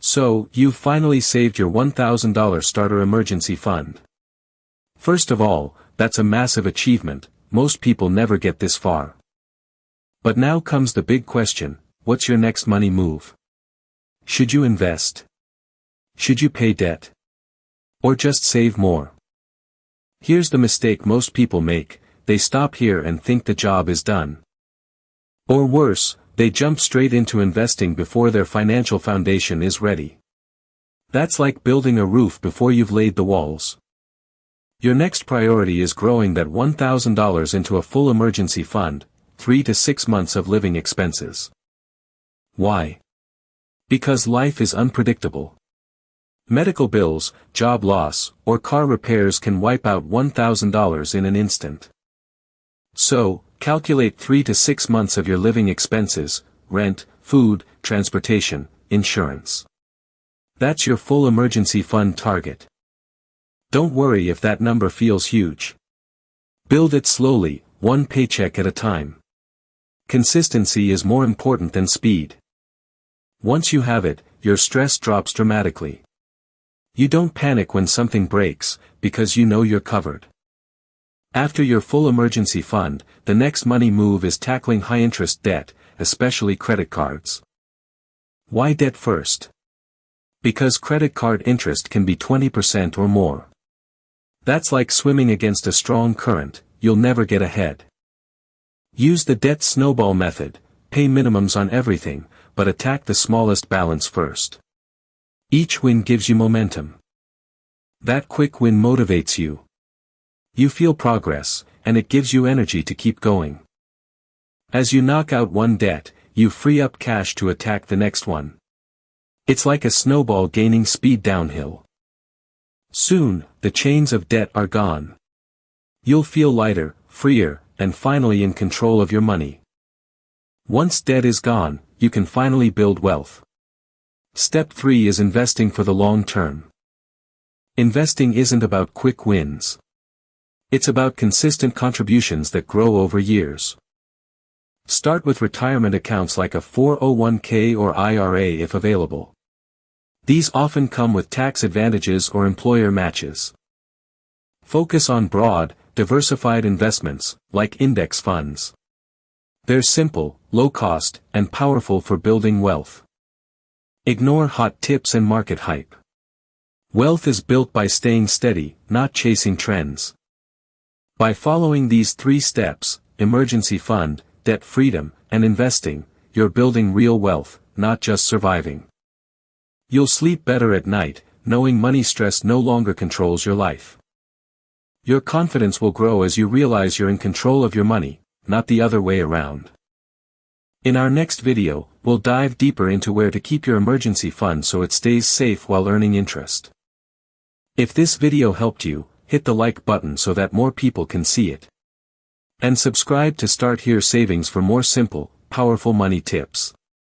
So, you've finally saved your $1,000 starter emergency fund. First of all, that's a massive achievement. Most people never get this far. But now comes the big question, what's your next money move? Should you invest? Should you pay debt? Or just save more? Here's the mistake most people make, they stop here and think the job is done. Or worse, they jump straight into investing before their financial foundation is ready. That's like building a roof before you've laid the walls. Your next priority is growing that $1,000 into a full emergency fund, 3 to 6 months of living expenses. Why? Because life is unpredictable. Medical bills, job loss, or car repairs can wipe out $1,000 in an instant. So, calculate 3 to 6 months of your living expenses, rent, food, transportation, insurance. That's your full emergency fund target. Don't worry if that number feels huge. Build it slowly, one paycheck at a time. Consistency is more important than speed. Once you have it, your stress drops dramatically. You don't panic when something breaks, because you know you're covered. After your full emergency fund, the next money move is tackling high-interest debt, especially credit cards. Why debt first? Because credit card interest can be 20% or more. That's like swimming against a strong current, you'll never get ahead. Use the debt snowball method, pay minimums on everything, but attack the smallest balance first. Each win gives you momentum. That quick win motivates you. You feel progress, and it gives you energy to keep going. As you knock out one debt, you free up cash to attack the next one. It's like a snowball gaining speed downhill. Soon, the chains of debt are gone. You'll feel lighter, freer, and finally in control of your money. Once debt is gone, you can finally build wealth. Step 3 is investing for the long term. Investing isn't about quick wins. It's about consistent contributions that grow over years. Start with retirement accounts like a 401k or IRA if available. These often come with tax advantages or employer matches. Focus on broad, diversified investments, like index funds. They're simple, low cost, and powerful for building wealth. Ignore hot tips and market hype. Wealth is built by staying steady, not chasing trends. By following these 3 steps, emergency fund, debt freedom, and investing, you're building real wealth, not just surviving. You'll sleep better at night, knowing money stress no longer controls your life. Your confidence will grow as you realize you're in control of your money, not the other way around. In our next video, we'll dive deeper into where to keep your emergency fund so it stays safe while earning interest. If this video helped you, hit the like button so that more people can see it. And subscribe to Start Here Savings for more simple, powerful money tips.